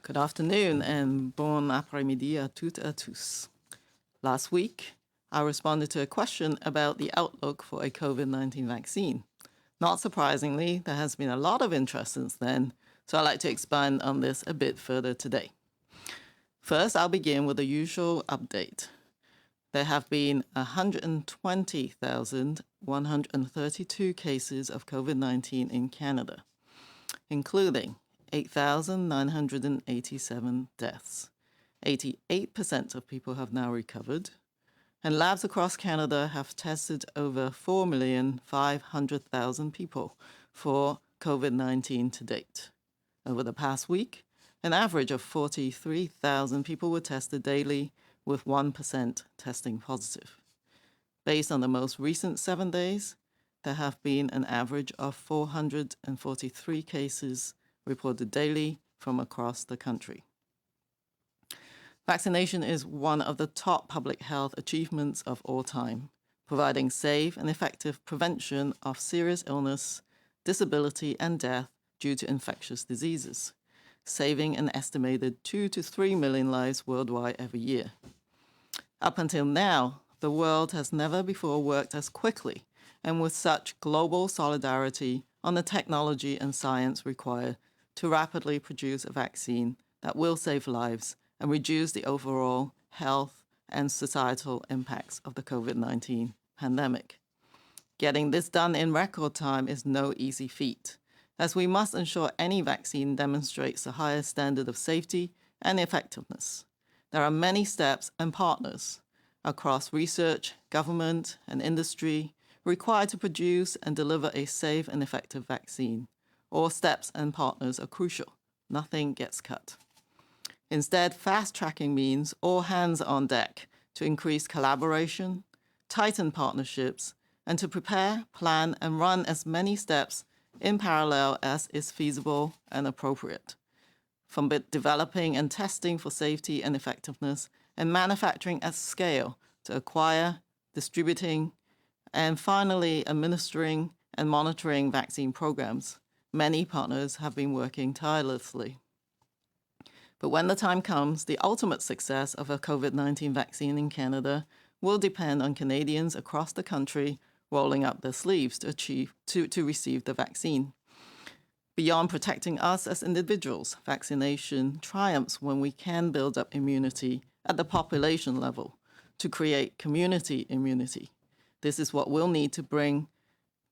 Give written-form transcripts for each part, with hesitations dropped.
Good afternoon and bon après-midi à toutes et à tous. Last week, I responded to a question about the outlook for a COVID-19 vaccine. Not surprisingly, there has been a lot of interest since then, so I'd like to expand on this a bit further today. First, I'll begin with the usual update. There have been 120,132 cases of COVID-19 in Canada, including 8,987 deaths. 88% of people have now recovered, and labs across Canada have tested over 4,500,000 people for COVID-19 to date. Over the past week, an average of 43,000 people were tested daily, with 1% testing positive. Based on the most recent 7 days, there have been an average of 443 cases reported daily from across the country. Vaccination is one of the top public health achievements of all time, providing safe and effective prevention of serious illness, disability, and death due to infectious diseases, saving an estimated 2 to 3 million lives worldwide every year. Up until now, the world has never before worked as quickly and with such global solidarity on the technology and science required to rapidly produce a vaccine that will save lives and reduce the overall health and societal impacts of the COVID-19 pandemic. Getting this done in record time is no easy feat, as we must ensure any vaccine demonstrates the highest standard of safety and effectiveness. There are many steps and partners across research, government, and industry required to produce and deliver a safe and effective vaccine. All steps and partners are crucial. Nothing gets cut. Instead, fast-tracking means all hands on deck to increase collaboration, tighten partnerships, and to prepare, plan, and run as many steps in parallel as is feasible and appropriate. From developing and testing for safety and effectiveness, and manufacturing at scale to acquire, distributing, and finally administering and monitoring vaccine programs, many partners have been working tirelessly. But when the time comes, the ultimate success of a COVID-19 vaccine in Canada will depend on Canadians across the country rolling up their sleeves to receive the vaccine. Beyond protecting us as individuals, vaccination triumphs when we can build up immunity at the population level to create community immunity. This is what we'll need to bring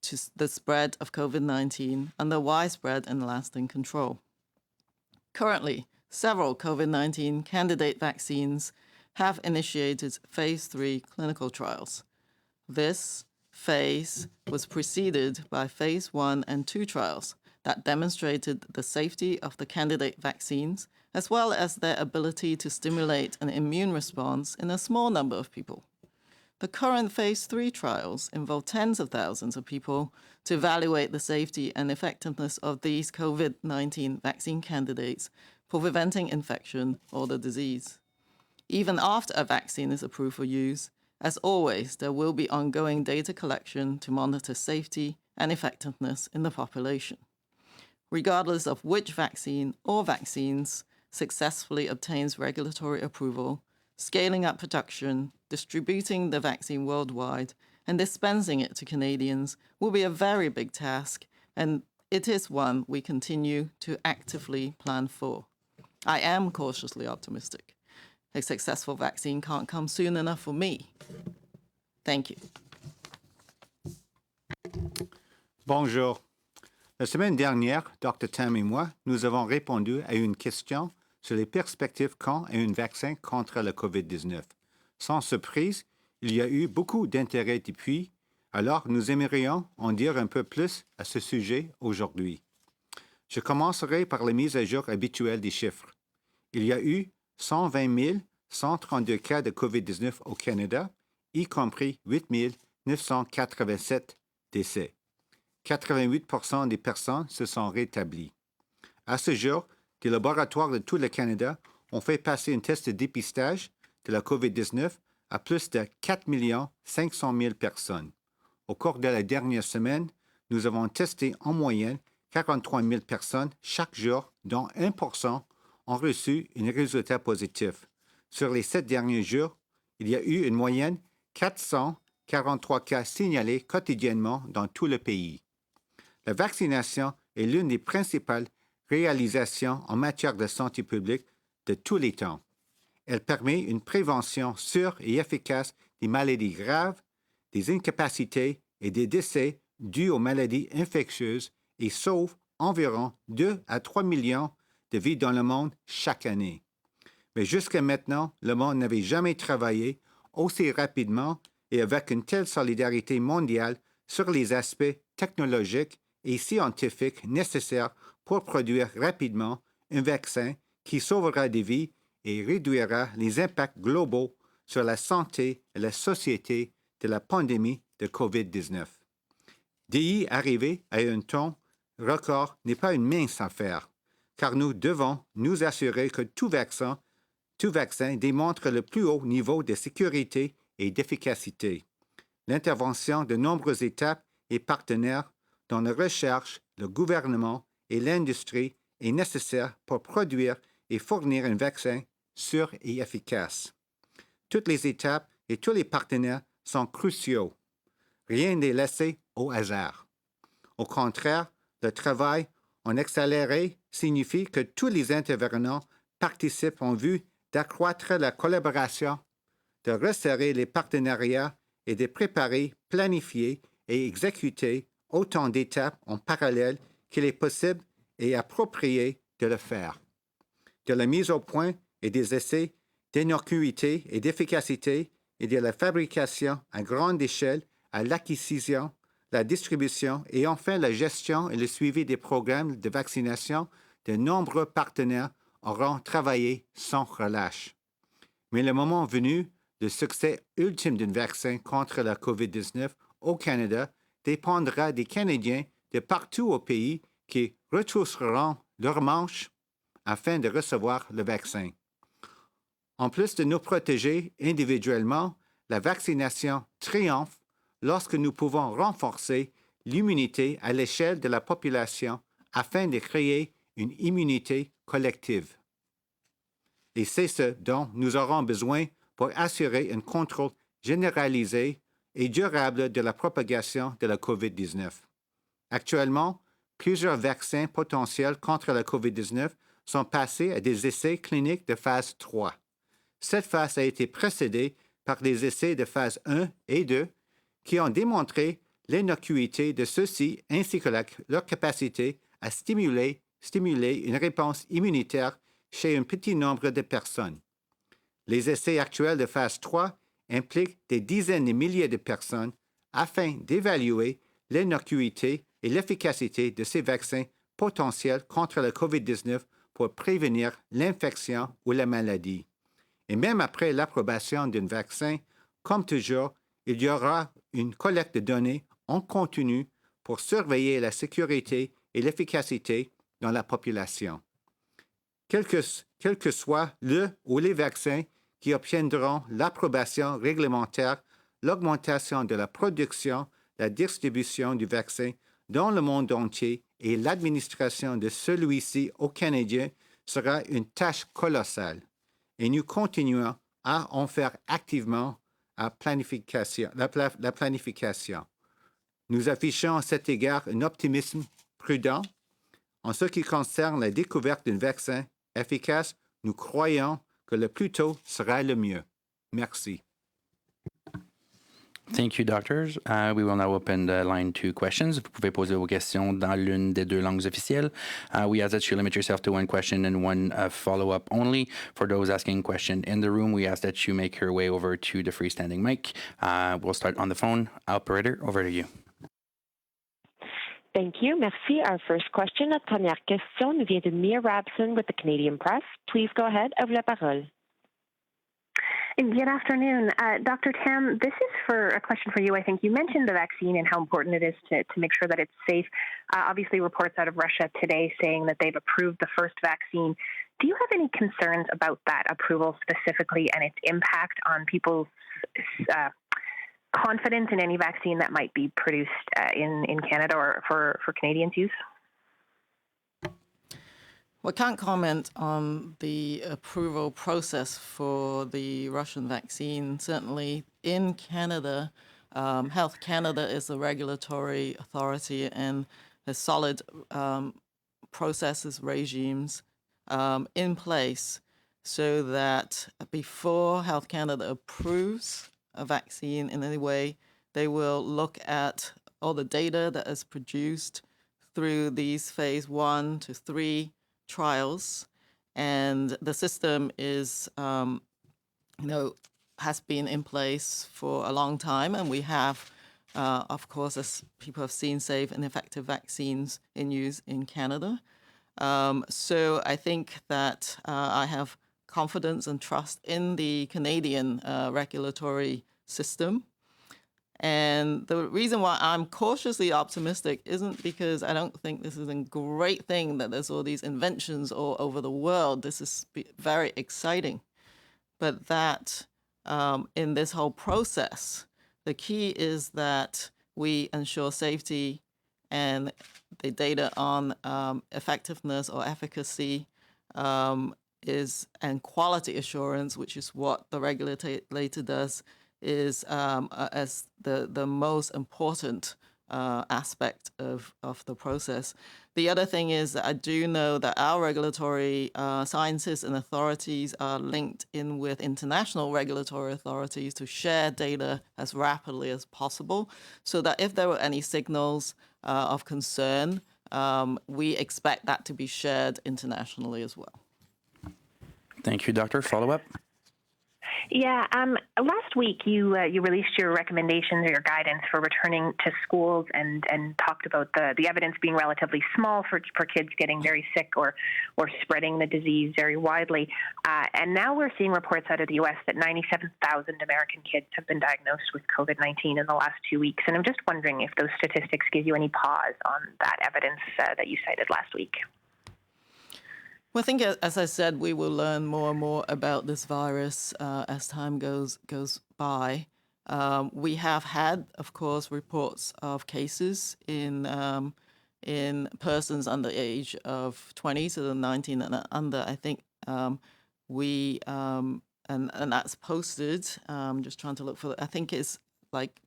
to the spread of COVID-19 under widespread and lasting control. Currently, several COVID-19 candidate vaccines have initiated phase 3 clinical trials. This phase was preceded by phase 1 and 2 trials that demonstrated the safety of the candidate vaccines, as well as their ability to stimulate an immune response in a small number of people. The current phase 3 trials involve tens of thousands of people to evaluate the safety and effectiveness of these COVID-19 vaccine candidates for preventing infection or the disease. Even after a vaccine is approved for use, as always, there will be ongoing data collection to monitor safety and effectiveness in the population. Regardless of which vaccine or vaccines successfully obtains regulatory approval, scaling up production, distributing the vaccine worldwide, and dispensing it to Canadians will be a very big task, and it is one we continue to actively plan for. I am cautiously optimistic. A successful vaccine can't come soon enough for me. Thank you. Bonjour. La semaine dernière, Dr. Tam et moi, nous avons répondu à une question sur les perspectives quant à un vaccin contre le COVID-19. Sans surprise, il y a eu beaucoup d'intérêt depuis, alors nous aimerions en dire un peu plus à ce sujet aujourd'hui. Je commencerai par la mise à jour habituelle des chiffres. Il y a eu 120 132 cas de COVID-19 au Canada, y compris 8 987 décès. 88% des personnes se sont rétablies. À ce jour, des laboratoires de tout le Canada ont fait passer un test de dépistage de la COVID-19 à plus de 4 500 000 personnes. Au cours de la dernière semaine, nous avons testé en moyenne 43 000 personnes chaque jour, dont 1% ont reçu un résultat positif. Sur les 7 derniers jours, il y a eu une moyenne 443 cas signalés quotidiennement dans tout le pays. La vaccination est l'une des principales réalisations en matière de santé publique de tous les temps. Elle permet une prévention sûre et efficace des maladies graves, des incapacités et des décès dus aux maladies infectieuses et sauve environ 2 à 3 millions de vies dans le monde chaque année. Mais jusqu'à maintenant, le monde n'avait jamais travaillé aussi rapidement et avec une telle solidarité mondiale sur les aspects technologiques et scientifiques nécessaires pour produire rapidement un vaccin qui sauvera des vies et réduira les impacts globaux sur la santé et la société de la pandémie de COVID-19. D'y arriver à un ton record n'est pas une mince affaire, car nous devons nous assurer que tout vaccin démontre le plus haut niveau de sécurité et d'efficacité. L'intervention de nombreuses étapes et partenaires dans la recherche, le gouvernement et l'industrie est nécessaire pour produire et fournir un vaccin sûr et efficace. Toutes les étapes et tous les partenaires sont cruciaux. Rien n'est laissé au hasard. Au contraire, le travail en accéléré signifie que tous les intervenants participent en vue d'accroître la collaboration, de resserrer les partenariats et de préparer, planifier et exécuter autant d'étapes en parallèle qu'il est possible et approprié de le faire. De la mise au point et des essais d'innocuité et d'efficacité et de la fabrication à grande échelle à l'acquisition, la distribution et enfin la gestion et le suivi des programmes de vaccination, de nombreux partenaires auront travaillé sans relâche. Mais le moment venu, le succès ultime d'un vaccin contre la COVID-19 au Canada dépendra des Canadiens de partout au pays qui retrousseront leurs manches afin de recevoir le vaccin. En plus de nous protéger individuellement, la vaccination triomphe lorsque nous pouvons renforcer l'immunité à l'échelle de la population afin de créer une immunité collective. Et c'est ce dont nous aurons besoin pour assurer un contrôle généralisé et durable de la propagation de la COVID-19. Actuellement, plusieurs vaccins potentiels contre la COVID-19 sont passés à des essais cliniques de phase 3. Cette phase a été précédée par des essais de phase 1 et 2 qui ont démontré l'innocuité de ceux-ci ainsi que leur capacité à stimuler une réponse immunitaire chez un petit nombre de personnes. Les essais actuels de phase 3 impliquent des dizaines de milliers de personnes afin d'évaluer l'innocuité et l'efficacité de ces vaccins potentiels contre la COVID-19 pour prévenir l'infection ou la maladie. Et même après l'approbation d'un vaccin, comme toujours, il y aura une collecte de données en continu pour surveiller la sécurité et l'efficacité dans la population. Quel que soit le ou les vaccins qui obtiendront l'approbation réglementaire, l'augmentation de la production, la distribution du vaccin dans le monde entier et l'administration de celui-ci aux Canadiens sera une tâche colossale. Et nous continuons à en faire activement la planification. Nous affichons à cet égard un optimisme prudent. En ce qui concerne la découverte d'un vaccin efficace, nous croyons que le plus tôt sera le mieux. Merci. Thank you, doctors. We will now open the line to questions. Vous pouvez poser vos questions dans l'une des deux langues officielles. We ask that you limit yourself to one question and one follow-up only. For those asking a question in the room, we ask that you make your way over to the freestanding mic. We'll start on the phone. Operator, over to you. Thank you. Merci. Our first question, notre première question nous vient de Mia Rabson with the Canadian Press. Please go ahead. À vous la parole. Good afternoon. Dr. Tam, this is a question for you. I think you mentioned the vaccine and how important it is to make sure that it's safe. Obviously, reports out of Russia today saying that they've approved the first vaccine. Do you have any concerns about that approval specifically and its impact on people's confidence in any vaccine that might be produced in Canada or for Canadians' use? Well, I can't comment on the approval process for the Russian vaccine. Certainly in Canada, Health Canada is the regulatory authority and has solid processes, regimes in place so that before Health Canada approves a vaccine in any way, they will look at all the data that is produced through these phase 1 to 3 trials. And the system is, has been in place for a long time. And we have, of course, as people have seen, safe and effective vaccines in use in Canada. So I think that I have confidence and trust in the Canadian regulatory system. And the reason why I'm cautiously optimistic isn't because I don't think this is a great thing that there's all these inventions all over the world. This is very exciting. But that in this whole process, the key is that we ensure safety and the data on effectiveness or efficacy and quality assurance, which is what the regulator does, is as the most important aspect of the process. The other thing is that I do know that our regulatory scientists and authorities are linked in with international regulatory authorities to share data as rapidly as possible, so that if there were any signals of concern, we expect that to be shared internationally as well. Thank you, Doctor. Follow-up? Yeah, last week you released your recommendations or your guidance for returning to schools and talked about the evidence being relatively small for kids getting very sick or spreading the disease very widely. And now we're seeing reports out of the U.S. that 97,000 American kids have been diagnosed with COVID-19 in the last 2 weeks. And I'm just wondering if those statistics give you any pause on that evidence that you cited last week. Well, I think, as I said, we will learn more and more about this virus as time goes by. We have had, of course, reports of cases in persons under the age of 20, so the 19 and under. I think we and that's posted. Just trying to look for. I think it's like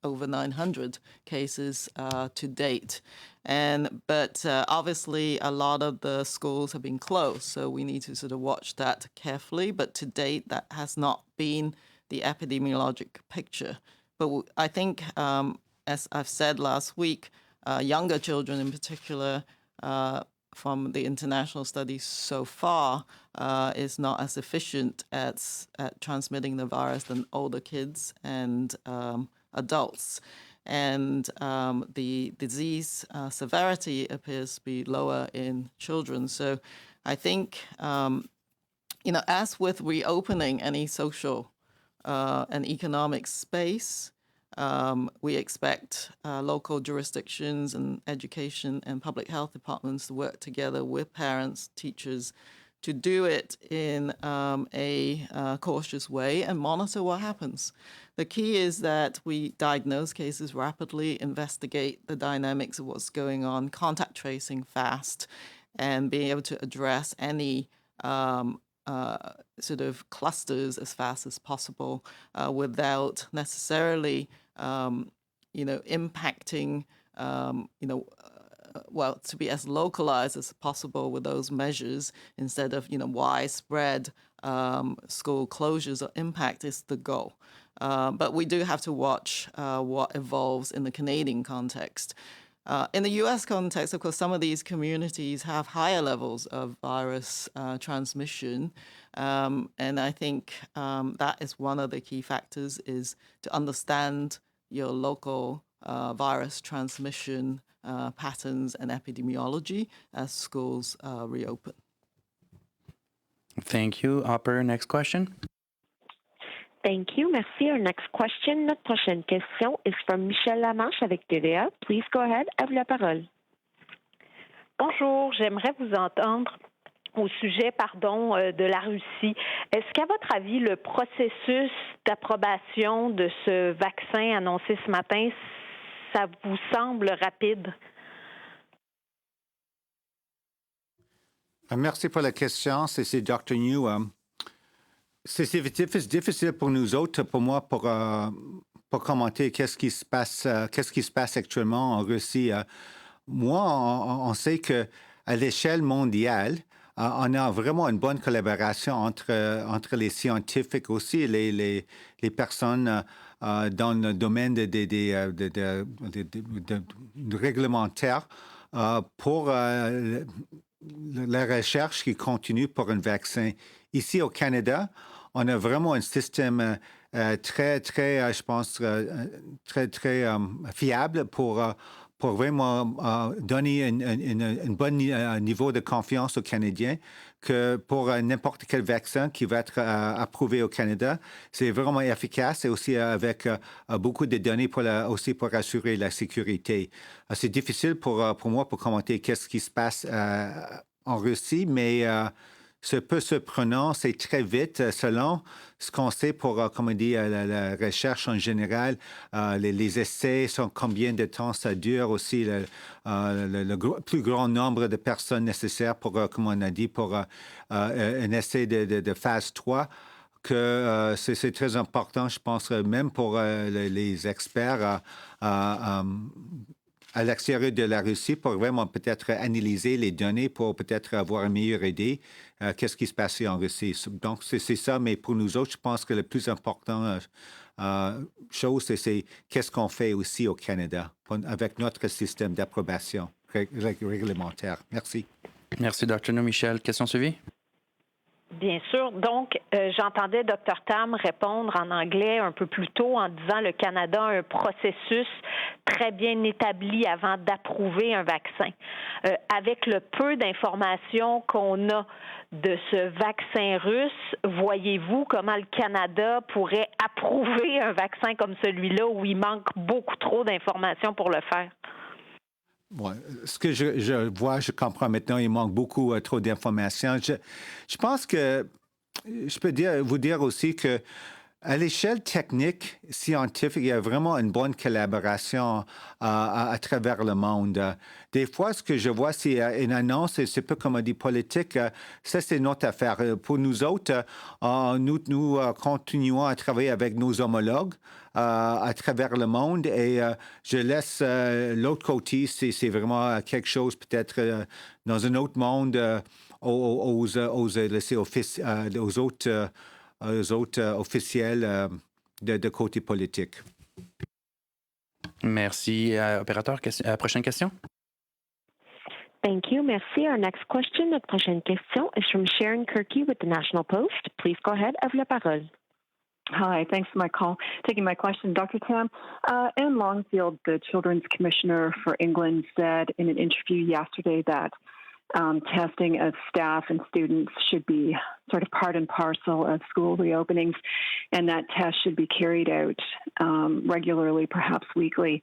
over 900 cases to date. But obviously a lot of the schools have been closed, so we need to sort of watch that carefully. But to date, that has not been the epidemiologic picture. But I think, as I've said last week, younger children in particular, from the international studies so far, is not as efficient at transmitting the virus than older kids and adults. And the disease severity appears to be lower in children. So I think, as with reopening any social and economic space, we expect local jurisdictions and education and public health departments to work together with parents, teachers, to do it in a cautious way and monitor what happens. The key is that we diagnose cases rapidly, investigate the dynamics of what's going on, contact tracing fast, and being able to address any sort of clusters as fast as possible without necessarily, impacting, to be as localized as possible with those measures instead of, widespread school closures or impact is the goal. But we do have to watch what evolves in the Canadian context. In the U.S. context, of course, some of these communities have higher levels of virus transmission. And I think that is one of the key factors, is to understand your local virus transmission patterns and epidemiology as schools reopen. Thank you. Operator, next question. Thank you. Merci. Our next question. Notre prochaine question is from Michel Lamarche avec TVA. Please go ahead. À vous la parole. Bonjour. J'aimerais vous entendre au sujet, de la Russie. Est-ce qu'à votre avis, le processus d'approbation de ce vaccin annoncé ce matin, ça vous semble rapide? Merci pour la question. C'est Dr. Njoo. C'est difficile pour nous autres, pour moi, pour commenter qu'est-ce qui se passe actuellement en Russie. Moi, on sait que à l'échelle mondiale, on a vraiment une bonne collaboration entre les scientifiques aussi, les personnes dans le domaine réglementaire pour la recherche qui continue pour un vaccin. Ici au Canada, on a vraiment un système très, très, je pense, très, très fiable pour vraiment donner un bon niveau de confiance aux Canadiens que pour n'importe quel vaccin qui va être approuvé au Canada, c'est vraiment efficace et aussi avec beaucoup de données aussi pour assurer la sécurité. C'est difficile pour moi pour commenter qu'est-ce qui se passe en Russie, mais ce peu surprenant, c'est très vite selon ce qu'on sait pour, comme on dit, la recherche en général. Les essais, combien de temps ça dure aussi, le plus grand nombre de personnes nécessaires pour, comme on a dit, pour un essai de phase 3. Que c'est très important, je pense, même pour les experts à l'extérieur de la Russie pour vraiment peut-être analyser les données pour peut-être avoir une meilleure idée qu'est-ce qui se passait en Russie. Donc, c'est ça, mais pour nous autres, je pense que le plus important chose, c'est qu'est-ce qu'on fait aussi au Canada avec notre système d'approbation réglementaire. Merci. Merci, Dr. Njoo. Michel, question suivie? Bien sûr. Donc, j'entendais Dr. Tam répondre en anglais un peu plus tôt en disant le Canada a un processus très bien établi avant d'approuver un vaccin. Avec le peu d'informations qu'on a de ce vaccin russe, voyez-vous comment le Canada pourrait approuver un vaccin comme celui-là où il manque beaucoup trop d'informations pour le faire? Ouais, ce que je vois, je comprends maintenant, il manque beaucoup trop d'informations. Je pense que je peux vous dire aussi que à l'échelle technique, scientifique, il y a vraiment une bonne collaboration à travers le monde. Des fois, ce que je vois, c'est une annonce, et c'est peu comme on dit politique. Ça, c'est notre affaire. Pour nous autres, nous continuons à travailler avec nos homologues à travers le monde et je laisse l'autre côté, c'est vraiment quelque chose peut-être dans un autre monde aux autres officiels de côté politique. Merci. Opérateur, prochaine question? Thank you. Merci. Our next question, notre prochaine question, is from Sharon Kirky with the National Post. Please go ahead. À vous la parole. Hi, thanks for taking my question. Dr. Tam, Anne Longfield, the Children's Commissioner for England, said in an interview yesterday that testing of staff and students should be sort of part and parcel of school reopenings, and that tests should be carried out regularly, perhaps weekly.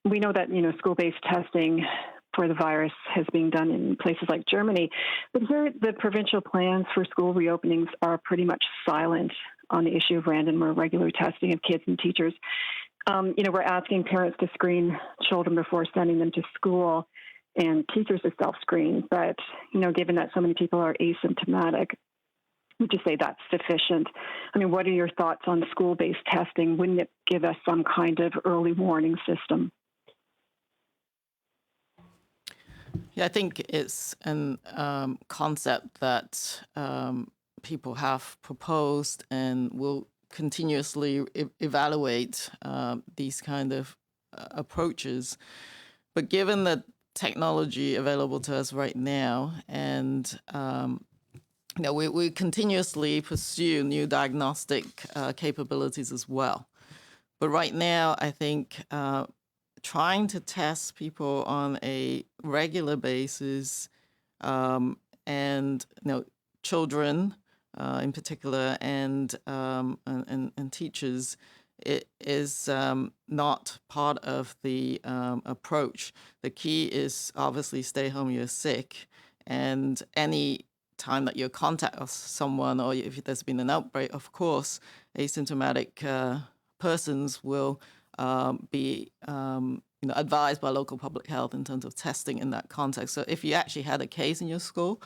We know that, school-based testing for the virus has been done in places like Germany, but here the provincial plans for school reopenings are pretty much silent on the issue of random or regular testing of kids and teachers. We're asking parents to screen children before sending them to school and teachers to self-screen. But, given that so many people are asymptomatic, would you say that's sufficient? I mean, what are your thoughts on school-based testing? Wouldn't it give us some kind of early warning system? Yeah, I think it's an concept that people have proposed and will continuously evaluate these kind of approaches. But given the technology available to us right now, and we continuously pursue new diagnostic capabilities as well. But right now, I think trying to test people on a regular basis, and children in particular, and teachers, it is not part of the approach. The key is obviously stay home, you're sick, and any time that you contact someone or if there's been an outbreak, of course, asymptomatic persons will be advised by local public health in terms of testing in that context. So if you actually had a case in your school,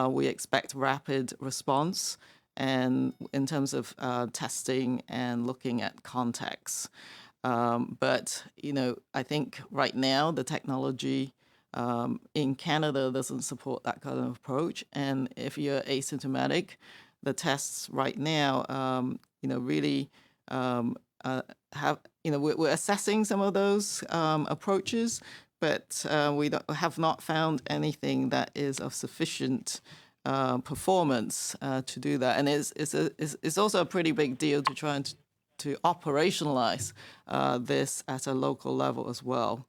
we expect rapid response and in terms of testing and looking at contacts. But, I think right now the technology in Canada doesn't support that kind of approach. And if you're asymptomatic, the tests right now, really have, we're assessing some of those approaches, but we have not found anything that is of sufficient performance to do that. And it's also a pretty big deal to try and to operationalize this at a local level as well.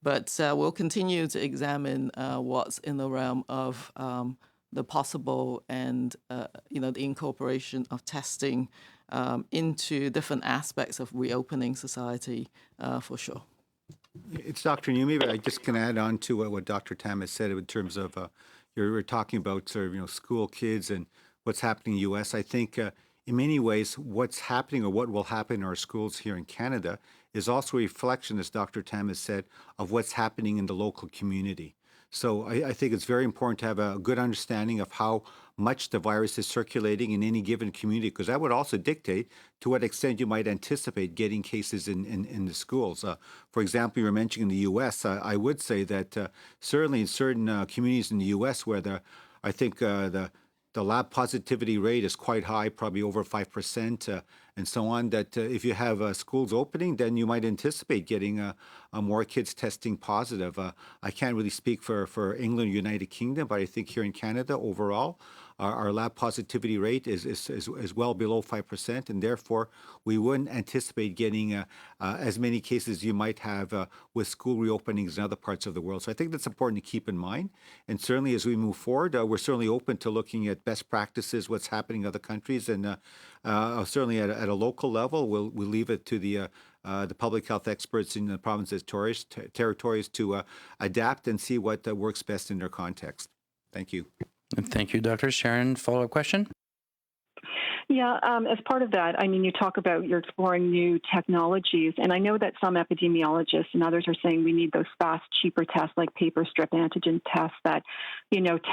But we'll continue to examine what's in the realm of the possible and, the incorporation of testing into different aspects of reopening society for sure. It's Dr. Njoo. Maybe I just can add on to what Dr. Tam has said in terms of you're talking about sort of school kids and what's happening in the U.S. I think in many ways what's happening or what will happen in our schools here in Canada is also a reflection, as Dr. Tam has said, of what's happening in the local community. So I think it's very important to have a good understanding of how much the virus is circulating in any given community, because that would also dictate to what extent you might anticipate getting cases in the schools. For example, you were mentioning the U.S. I would say that certainly in certain communities in the U.S. where I think the lab positivity rate is quite high, probably over 5%, and so on, that if you have schools opening, then you might anticipate getting more kids testing positive. I can't really speak for England, United Kingdom, but I think here in Canada overall, our lab positivity rate is well below 5%, and therefore we wouldn't anticipate getting as many cases you might have with school reopenings in other parts of the world. So I think that's important to keep in mind. And certainly as we move forward, we're certainly open to looking at best practices, what's happening in other countries, and certainly at a local level, we'll leave it to the public health experts in the provinces, territories to adapt and see what works best in their context. Thank you. Thank you, Dr. Sharon. Follow-up question? Yeah, as part of that, you talk about you're exploring new technologies, and I know that some epidemiologists and others are saying we need those fast, cheaper tests like paper strip antigen tests that,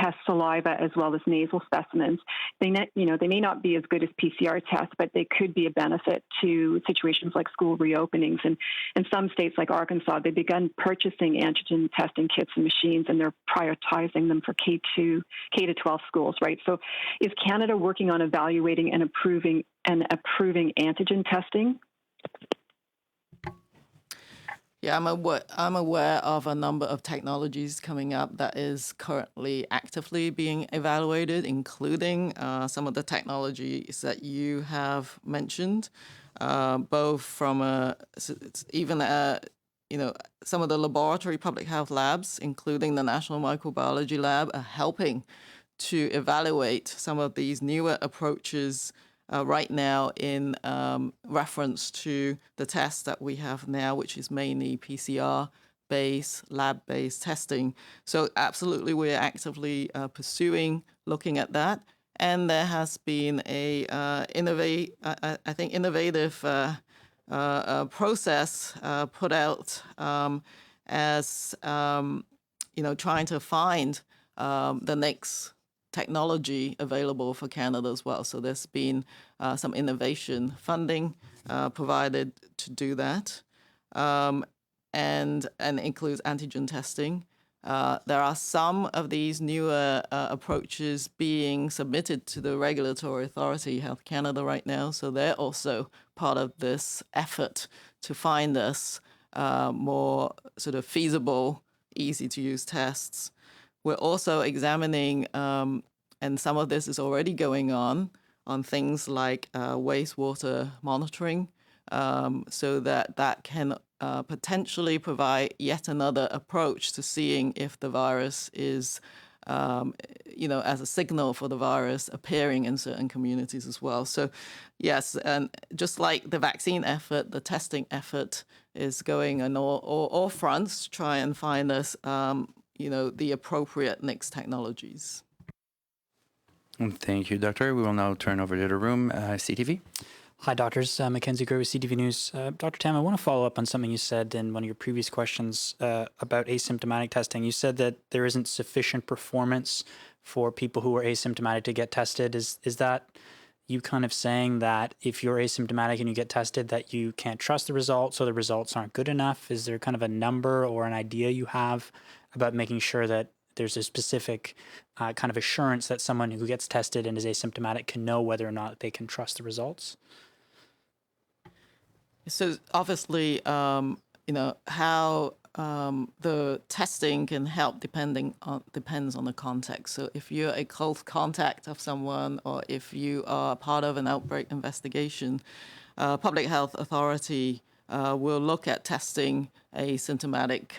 test saliva as well as nasal specimens. They may not be as good as PCR tests, but they could be a benefit to situations like school reopenings. And in some states like Arkansas, they've begun purchasing antigen testing kits and machines, and they're prioritizing them for K-12 schools, right? So is Canada working on evaluating and approving antigen testing? Yeah, I'm aware of a number of technologies coming up that is currently actively being evaluated, including some of the technologies that you have mentioned, both from some of the laboratory public health labs, including the National Microbiology Lab, are helping to evaluate some of these newer approaches right now in reference to the tests that we have now, which is mainly PCR-based, lab-based testing. So absolutely, we're actively pursuing looking at that. And there has been a innovative process put out as trying to find the next technology available for Canada as well. So there's been some innovation funding provided to do that, and includes antigen testing. There are some of these newer approaches being submitted to the regulatory authority, Health Canada, right now. So they're also part of this effort to find us more sort of feasible, easy to use tests. We're also examining, and some of this is already going on things like wastewater monitoring, so that can potentially provide yet another approach to seeing if the virus is, as a signal for the virus appearing in certain communities as well. So, yes, and just like the vaccine effort, the testing effort is going on all fronts to try and find us the appropriate next technologies. Thank you, Doctor. We will now turn over to the room. CTV. Hi, doctors. Mackenzie Gray with CTV News. Dr. Tam, I want to follow up on something you said in one of your previous questions about asymptomatic testing. You said that there isn't sufficient performance for people who are asymptomatic to get tested. Is that you kind of saying that if you're asymptomatic and you get tested, that you can't trust the results or the results aren't good enough? Is there kind of a number or an idea you have about making sure that there's a specific kind of assurance that someone who gets tested and is asymptomatic can know whether or not they can trust the results? So obviously, how the testing can help depends on the context. So if you're a close contact of someone, or if you are part of an outbreak investigation, public health authority will look at testing asymptomatic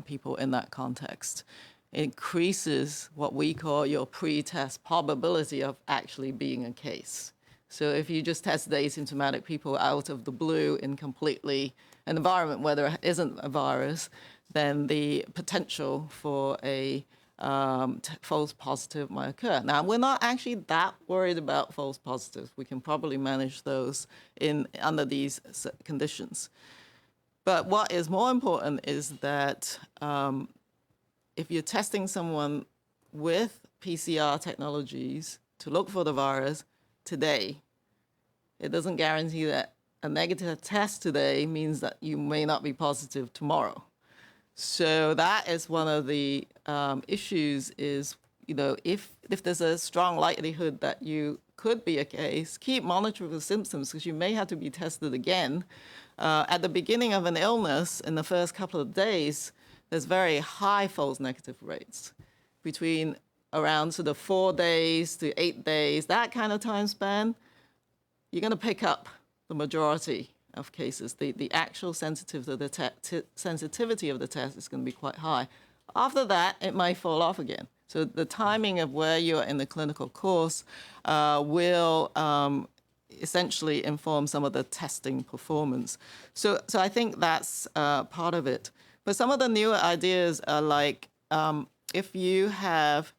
people in that context. It increases what we call your pre-test probability of actually being a case. So if you just test the asymptomatic people out of the blue in completely an environment where there isn't a virus, then the potential for a false positive might occur. Now, we're not actually that worried about false positives. We can probably manage those under these conditions. But what is more important is that if you're testing someone with PCR technologies to look for the virus today, it doesn't guarantee that a negative test today means that you may not be positive tomorrow. So that is one of the issues is, if there's a strong likelihood that you could be a case, keep monitoring the symptoms, because you may have to be tested again. At the beginning of an illness, in the first couple of days, there's very high false negative rates between around sort of 4 days to 8 days, that kind of time span. You're going to pick up the majority of cases. The actual sensitivity of the test is going to be quite high. After that, it might fall off again. So the timing of where you're in the clinical course will essentially inform some of the testing performance. So I think that's part of it. But some of the newer ideas are like, if you have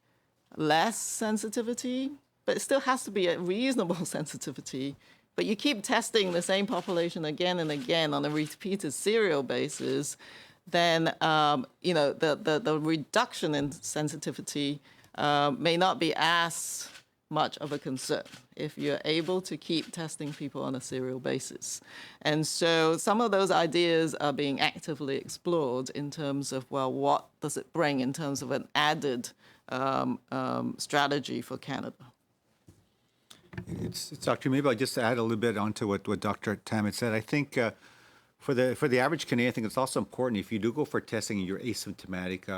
less sensitivity, but it still has to be a reasonable sensitivity, but you keep testing the same population again and again on a repeated serial basis, then the reduction in sensitivity may not be as much of a concern if you're able to keep testing people on a serial basis. And so some of those ideas are being actively explored in terms of, well, what does it bring in terms of an added strategy for Canada? It's Dr. Maybe I'll just add a little bit onto what Dr. Tam had said. I think for the average Canadian, I think it's also important if you do go for testing and you're asymptomatic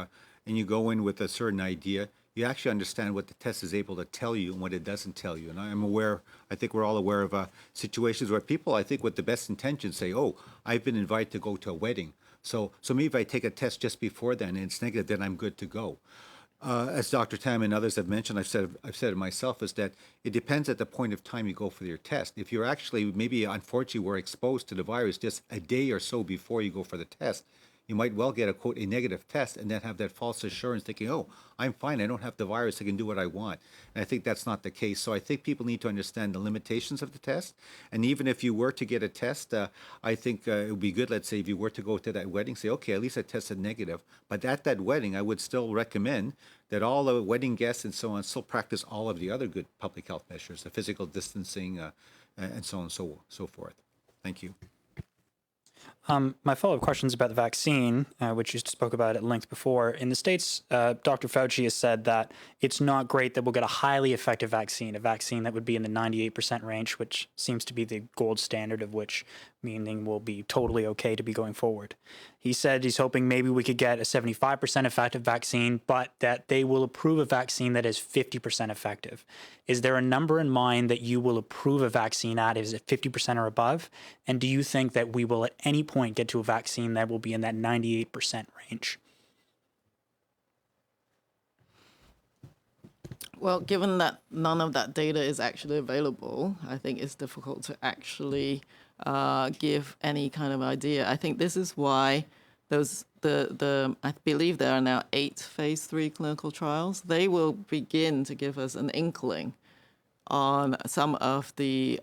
and you go in with a certain idea, you actually understand what the test is able to tell you and what it doesn't tell you. And I'm aware, I think we're all aware of situations where people, I think with the best intentions say, oh, I've been invited to go to a wedding. So maybe if I take a test just before then and it's negative, then I'm good to go. As Dr. Tam and others have mentioned, I've said it myself, is that it depends at the point of time you go for your test. If you're actually, maybe unfortunately were exposed to the virus just a day or so before you go for the test, you might well get a negative test and then have that false assurance thinking, oh, I'm fine, I don't have the virus, I can do what I want. And I think that's not the case. So I think people need to understand the limitations of the test. And even if you were to get a test, I think it would be good, let's say, if you were to go to that wedding, say, okay, at least I tested negative. But at that wedding, I would still recommend that all the wedding guests and so on still practice all of the other good public health measures, the physical distancing and so on and so forth. Thank you. My follow-up question is about the vaccine, which you spoke about at length before. In the States, Dr. Fauci has said that it's not great that we'll get a highly effective vaccine, a vaccine that would be in the 98% range, which seems to be the gold standard of which, meaning will be totally okay to be going forward. He said he's hoping maybe we could get a 75% effective vaccine, but that they will approve a vaccine that is 50% effective. Is there a number in mind that you will approve a vaccine at? Is it 50% or above? And do you think that we will at any point get to a vaccine that will be in that 98% range? Well, given that none of that data is actually available, I think it's difficult to actually give any kind of idea. I think this is why I believe there are now 8 phase 3 clinical trials. They will begin to give us an inkling on some of the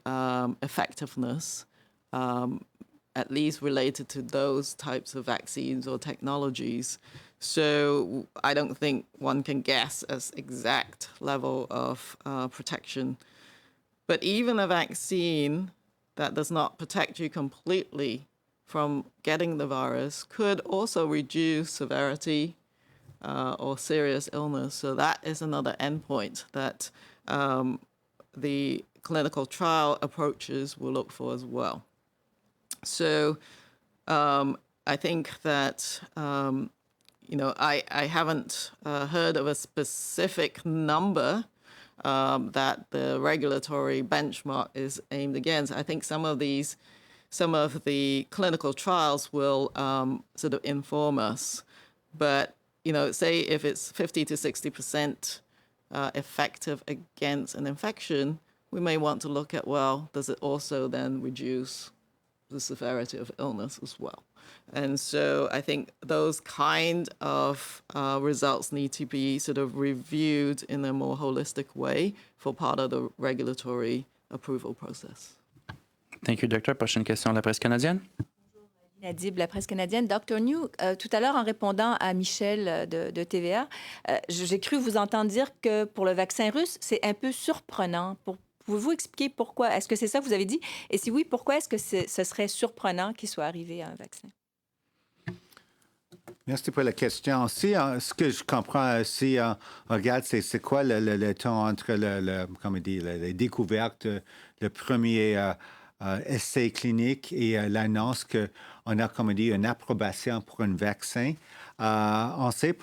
effectiveness, at least related to those types of vaccines or technologies. So I don't think one can guess as exact level of protection. But even a vaccine that does not protect you completely from getting the virus could also reduce severity or serious illness. So that is another endpoint that the clinical trial approaches will look for as well. So I think that, I haven't heard of a specific number that the regulatory benchmark is aimed against. I think some of the clinical trials will sort of inform us. But, say if it's 50 to 60% effective against an infection, we may want to look at, well, does it also then reduce the severity of illness as well? And so I think those kind of results need to be sort of reviewed in a more holistic way for part of the regulatory approval process. Thank you, Docteur. Prochaine question, la presse canadienne. Nadib, la presse canadienne. Dr. Njoo, tout à l'heure, en répondant à Michel de TVA, j'ai cru vous entendre dire que pour le vaccin russe, c'est un peu surprenant. Pouvez-vous expliquer pourquoi? Est-ce que c'est ça que vous avez dit? Et si oui, pourquoi est-ce que ce serait surprenant qu'il soit arrivé à un vaccin? Merci pour la question. Si, ce que je comprends, si on regarde, c'est quoi le temps entre les découvertes, le premier essai clinique et l'annonce qu'on a, une approbation pour un vaccin. On sait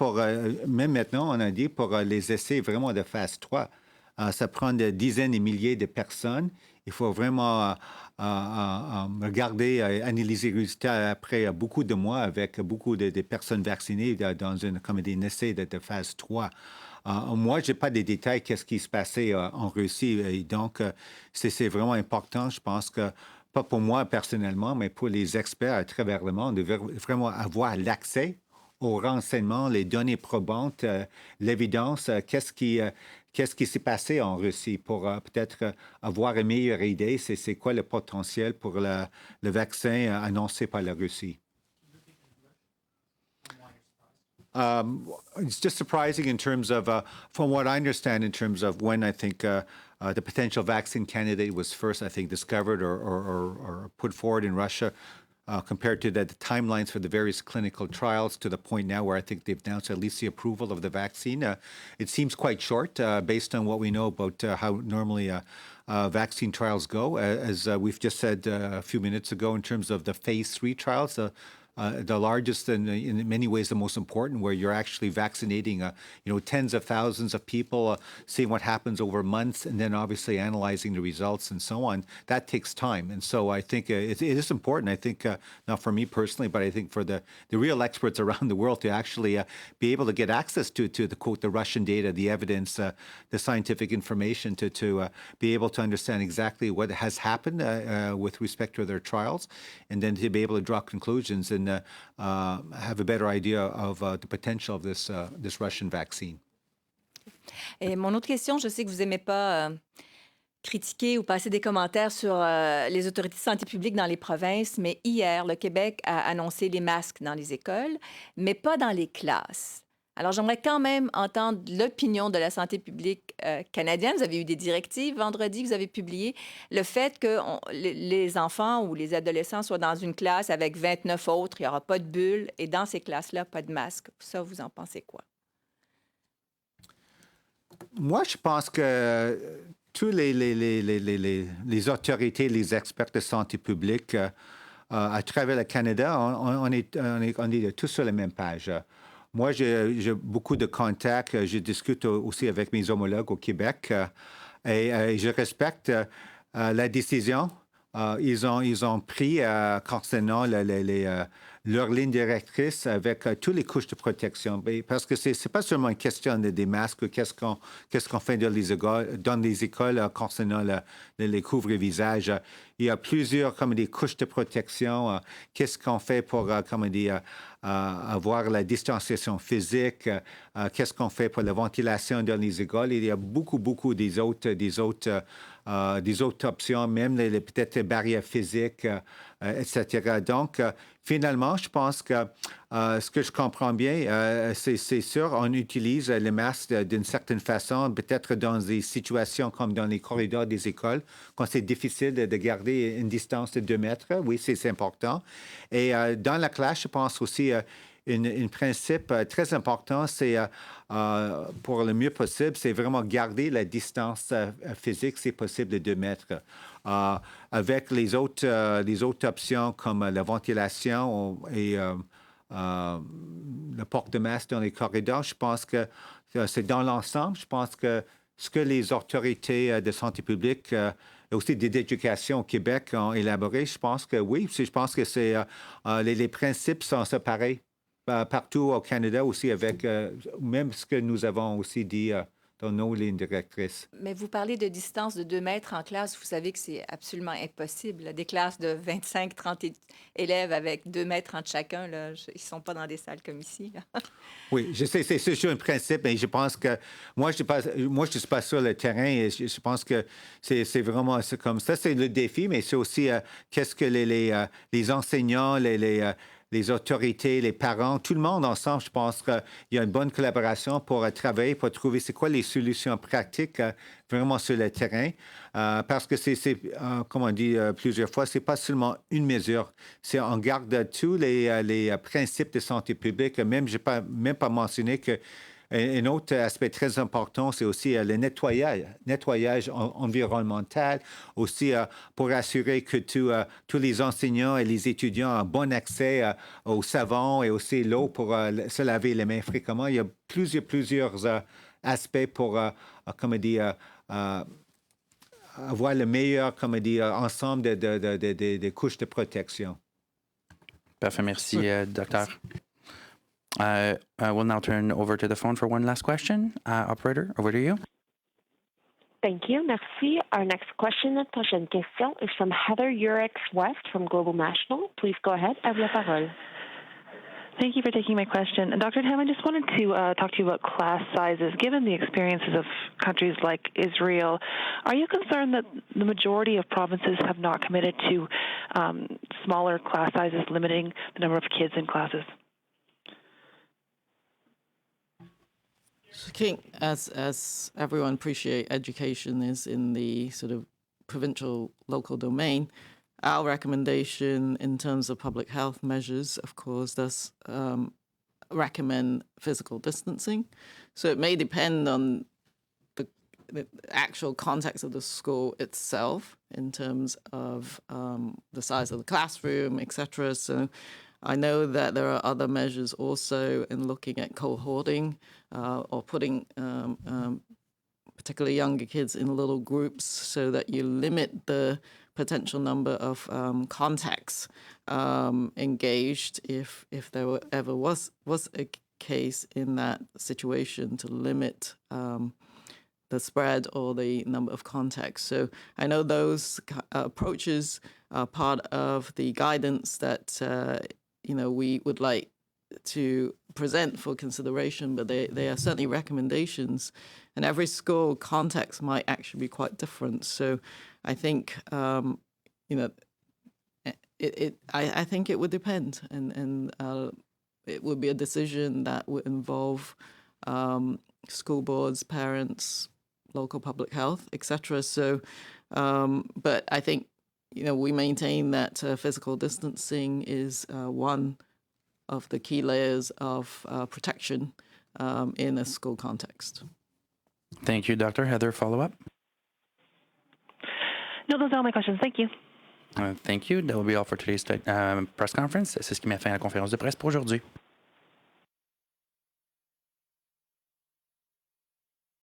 même maintenant, on a dit pour les essais vraiment de phase 3, ça prend des dizaines et milliers de personnes. Il faut vraiment regarder, analyser les résultats après beaucoup de mois avec beaucoup de personnes vaccinées dans un essai de phase 3. Moi, je n'ai pas de détails qu'est-ce qui se passait en Russie. Et donc, c'est vraiment important. Je pense que, pas pour moi personnellement, mais pour les experts à travers le monde, de vraiment avoir l'accès aux renseignements, les données probantes, l'évidence, qu'est-ce qui s'est passé en Russie pour peut-être avoir une meilleure idée, c'est quoi le potentiel pour le vaccin annoncé par la Russie. It's just surprising in terms of, from what I understand, in terms of when I think the potential vaccine candidate was first, I think, discovered or put forward in Russia, compared to the timelines for the various clinical trials to the point now where I think they've announced at least the approval of the vaccine. It seems quite short based on what we know about how normally vaccine trials go. As we've just said a few minutes ago, in terms of the phase 3 trials, the largest and in many ways the most important, where you're actually vaccinating tens of thousands of people, seeing what happens over months, and then obviously analyzing the results and so on. That takes time, and so I think it is important. I think not for me personally, but I think for the real experts around the world to actually be able to get access to the Russian data, the evidence, the scientific information, to be able to understand exactly what has happened with respect to their trials, and then to be able to draw conclusions and have a better idea of the potential of this Russian vaccine. Et mon autre question, je sais que vous n'aimez pas critiquer ou passer des commentaires sur les autorités de santé publique dans les provinces, mais hier, le Québec a annoncé les masques dans les écoles, mais pas dans les classes. Alors, j'aimerais quand même entendre l'opinion de la santé publique canadienne. Vous avez eu des directives vendredi que vous avez publiées. Le fait que les enfants ou les adolescents soient dans une classe avec 29 autres, il n'y aura pas de bulle, et dans ces classes-là, pas de masque. Ça, vous en pensez quoi? Moi, je pense que tous les autorités, les experts de santé publique à travers le Canada, on est tous sur la même page. Moi, j'ai beaucoup de contacts. Je discute aussi avec mes homologues au Québec et je respecte la décision ils ont pris concernant leur ligne directrice avec toutes les couches de protection. Parce que c'est pas seulement une question des masques, qu'est-ce qu'on fait dans les écoles concernant les couvre-visages. Il y a plusieurs comme des couches de protection. Qu'est-ce qu'on fait pour avoir la distanciation physique? Qu'est-ce qu'on fait pour la ventilation dans les écoles? Il y a beaucoup des autres options, même peut-être les barrières physiques, etc. Donc, finalement, je pense que ce que je comprends bien, c'est sûr, on utilise les masques d'une certaine façon, peut-être dans des situations comme dans les corridors des écoles, quand c'est difficile de garder une distance de 2 mètres. Oui, c'est important. Et dans la classe, je pense aussi un principe très important, c'est pour le mieux possible, c'est vraiment garder la distance physique, c'est possible, de 2 mètres. Avec les autres options comme la ventilation et le port de masque dans les corridors, je pense que c'est dans l'ensemble. Je pense que ce que les autorités de santé publique et aussi d'éducation au Québec ont élaboré, je pense que oui. Je pense que les principes sont séparés partout au Canada aussi, avec même ce que nous avons aussi dit dans nos lignes directrices. Mais vous parlez de distance de 2 mètres en classe. Vous savez que c'est absolument impossible, là. Des classes de 25-30 élèves avec 2 mètres entre chacun, là, ils ne sont pas dans des salles comme ici, là. Oui, je sais, c'est juste un principe, mais je pense que moi, je ne suis pas sur le terrain et je pense que c'est vraiment comme ça. C'est le défi, mais c'est aussi qu'est-ce que les enseignants, les autorités, les parents, tout le monde ensemble, je pense qu'il y a une bonne collaboration pour travailler, pour trouver c'est quoi les solutions pratiques vraiment sur le terrain. Parce que comme on dit plusieurs fois, c'est pas seulement une mesure. C'est on garde tous les principes de santé publique. Même, je n'ai même pas mentionné que un autre aspect très important, c'est aussi le nettoyage environnemental, aussi pour assurer que tous les enseignants et les étudiants ont bon accès au savon et aussi l'eau pour se laver les mains fréquemment. Il y a plusieurs aspects pour, avoir le meilleur, ensemble de couches de protection. Parfait, merci, docteur. We'll now turn over to the phone for one last question. Operator, over to you. Thank you. Merci. Our next question, notre prochaine question, is from Heather Urix-West from Global National. Please go ahead. À vous la parole. Thank you for taking my question. And Dr. Tam, I just wanted to talk to you about class sizes. Given the experiences of countries like Israel, are you concerned that the majority of provinces have not committed to smaller class sizes, limiting the number of kids in classes? I think, as everyone appreciate, education is in the sort of provincial, local domain. Our recommendation in terms of public health measures, of course, does recommend physical distancing. So it may depend on the actual context of the school itself in terms of the size of the classroom, etc. So I know that there are other measures also in looking at cohorting or putting particularly younger kids in little groups so that you limit the potential number of contacts engaged if there ever was a case in that situation to limit the spread or the number of contacts. So I know those approaches are part of the guidance that we would like to present for consideration, but they are certainly recommendations, and every school context might actually be quite different. So I think I think it would depend, and it would be a decision that would involve school boards, parents, local public health, etc. So, but I think we maintain that physical distancing is one of the key layers of protection in a school context. Thank you, Dr. Heather. Follow-up? No, those are all my questions. Thank you. Thank you. That will be all for today's press conference. C'est ce qui met fin à la conférence de presse pour aujourd'hui.